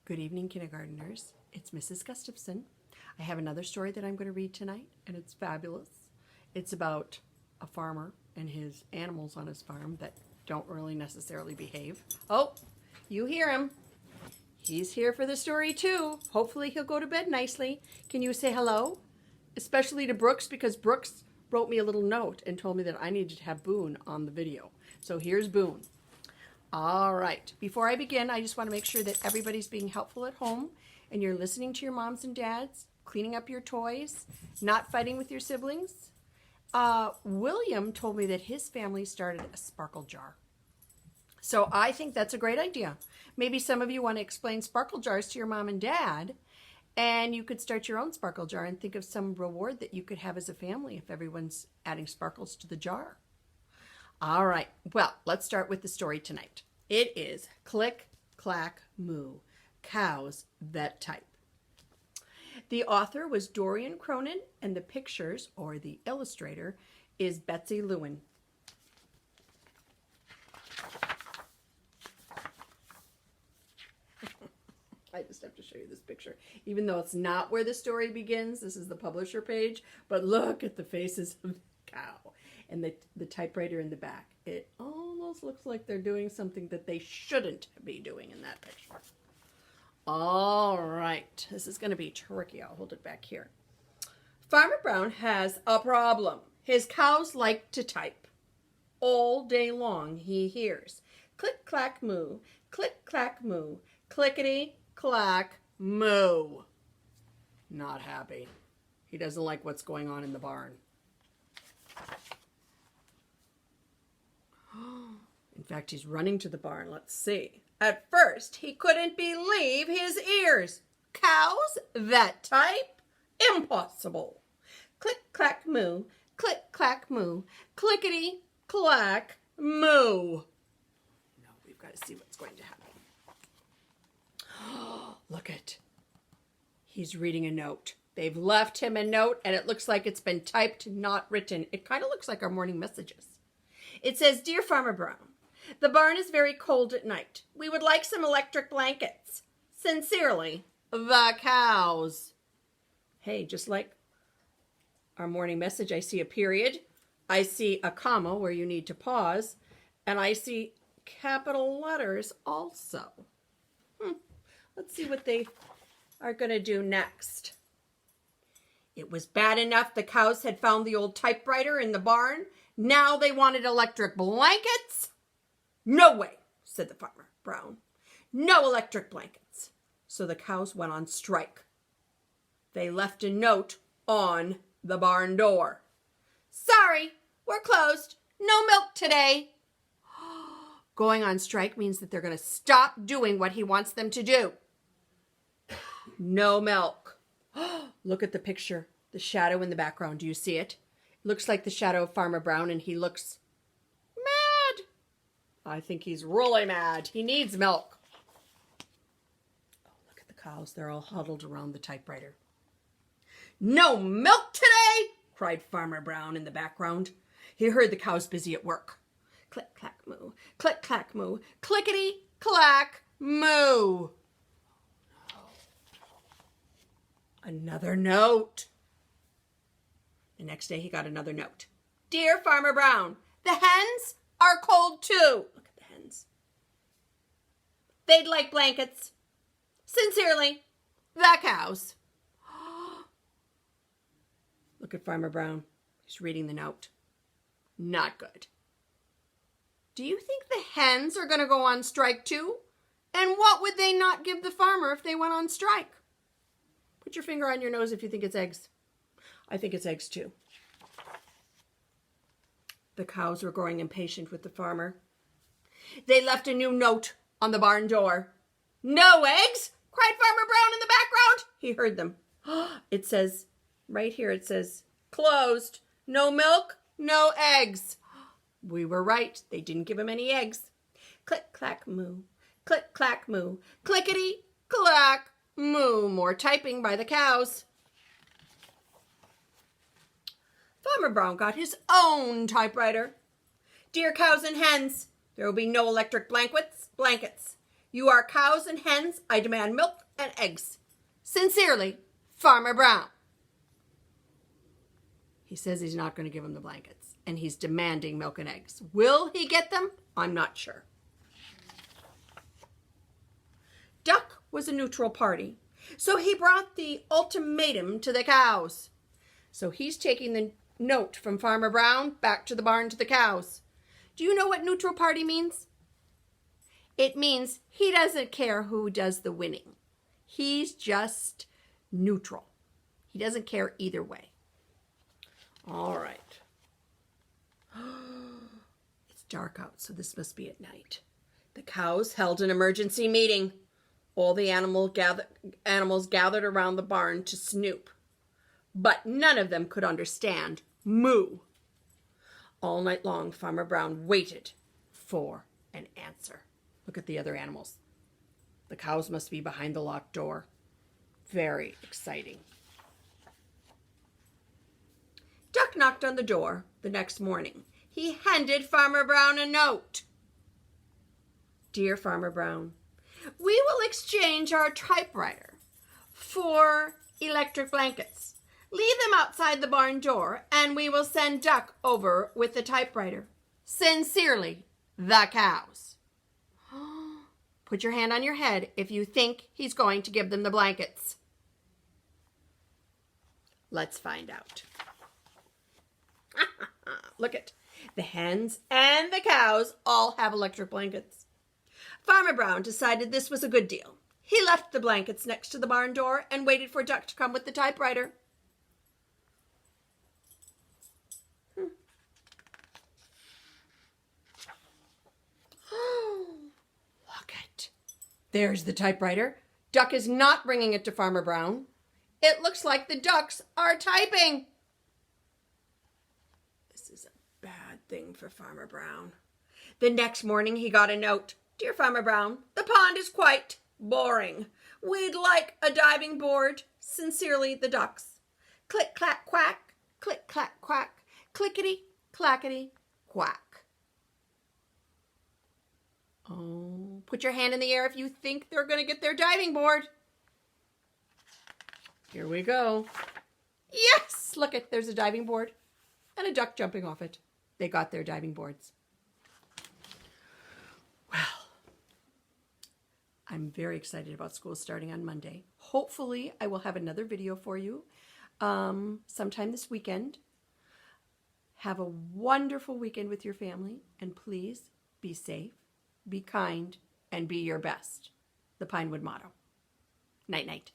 Good evening, kindergarteners. It's Mrs. Gustafson. I have another story that I'm going to read tonight, and it's fabulous. It's about a farmer and his animals on his farm that don't really necessarily behave. Oh, you hear him. He's here for the story too. Hopefully he'll go to bed nicely. Can you say hello? Especially to Brooks, because Brooks wrote me a little note and told me that I needed to have Boone on the video. So here's Boone. All right, before I begin, I just want to make sure that everybody's being helpful at home and you're listening to your moms and dads, cleaning up your toys, not fighting with your siblings. William told me that his family started a sparkle jar. So I think that's a great idea. Maybe some of you want to explain sparkle jars to your mom and dad, and you could start your own sparkle jar and think of some reward that you could have as a family if everyone's adding sparkles to the jar. All right, well, let's start with the story tonight. It is Click, Clack, Moo, Cows Vet Type. The author was Dorian Cronin, and the pictures, or the illustrator, is Betsy Lewin. I just have to show you this picture. Even though it's not where the story begins, this is the publisher page, but look at the faces of the cow and the typewriter in the back. It almost looks like they're doing something that they shouldn't be doing in that picture. All right, this is going to be tricky. I'll hold it back here. Farmer Brown has a problem. His cows like to type. All day long he hears click, clack, moo, click, clack, moo, clickety, clack, moo. Not happy. He doesn't like what's going on in the barn. In fact, he's running to the barn. Let's see. At first, he couldn't believe his ears. Cows that type? Impossible. Click, clack, moo. Click, clack, moo. Clickety, clack, moo. No, we've got to see what's going to happen. Look it. He's reading a note. They've left him a note, and it looks like it's been typed, not written. It kind of looks like our morning messages. It says, Dear Farmer Brown, the barn is very cold at night. We would like some electric blankets. Sincerely, the cows. Hey, just like our morning message, I see a period. I see a comma where you need to pause. And I see capital letters also. Let's see what they are going to do next. It was bad enough the cows had found the old typewriter in the barn. Now they wanted electric blankets? No way, said the Farmer Brown. No electric blankets. So the cows went on strike. They left a note on the barn door. Sorry, we're closed. No milk today. Going on strike means that they're going to stop doing what he wants them to do. No milk. Look at the picture, the shadow in the background. Do you see it? Looks like the shadow of Farmer Brown, and he looks mad. I think he's really mad. He needs milk. Oh, look at the cows. They're all huddled around the typewriter. No milk today, cried Farmer Brown in the background. He heard the cows busy at work. Click, clack, moo. Click, clack, moo. Clickety, clack, moo. Another note. The next day he got another note. Dear Farmer Brown, the hens are cold too. Look at the hens. They'd like blankets. Sincerely, the cows. Look at Farmer Brown. He's reading the note. Not good. Do you think the hens are going to go on strike too? And what would they not give the farmer if they went on strike? Put your finger on your nose if you think it's eggs. I think it's eggs too. The cows were growing impatient with the farmer. They left a new note on the barn door. No eggs? Cried Farmer Brown in the background. He heard them. It says, right here, it says, closed. No milk, no eggs. We were right. They didn't give him any eggs. Click, clack, moo. Click, clack, moo. Clickety, clack, moo. More typing by the cows. Farmer Brown got his own typewriter. Dear cows and hens, there will be no electric blankets. You are cows and hens. I demand milk and eggs. Sincerely, Farmer Brown. He says he's not going to give him the blankets, and he's demanding milk and eggs. Will he get them? I'm not sure. Duck was a neutral party, so he brought the ultimatum to the cows. So he's taking the note from Farmer Brown back to the barn to the cows. Do you know what neutral party means? It means he doesn't care who does the winning. He's just neutral. He doesn't care either way. All right. It's dark out, so this must be at night. The cows held an emergency meeting. All the animals gathered around the barn to snoop. But none of them could understand moo. All night long, Farmer Brown waited for an answer. Look at the other animals. The cows must be behind the locked door. Very exciting. Duck knocked on the door the next morning. He handed Farmer Brown a note. Dear Farmer Brown, we will exchange our typewriter for electric blankets. Leave them outside the barn door, and we will send Duck over with the typewriter. Sincerely, the cows. Put your hand on your head if you think he's going to give them the blankets. Let's find out. Look at the hens and the cows all have electric blankets. Farmer Brown decided this was a good deal. He left the blankets next to the barn door and waited for Duck to come with the typewriter. Look it. There's the typewriter. Duck is not bringing it to Farmer Brown. It looks like the ducks are typing. This is a bad thing for Farmer Brown. The next morning he got a note. Dear Farmer Brown, the pond is quite boring. We'd like a diving board. Sincerely, the ducks. Click, clack, quack. Click, clack, quack. Clickety, clackety, quack. Oh, put your hand in the air if you think they're going to get their diving board. Here we go. Yes! Look it, there's a diving board and a duck jumping off it. They got their diving boards. Well, I'm very excited about school starting on Monday. Hopefully, I will have another video for you sometime this weekend. Have a wonderful weekend with your family, and please be safe, be kind, and be your best. The Pinewood motto. Night, night.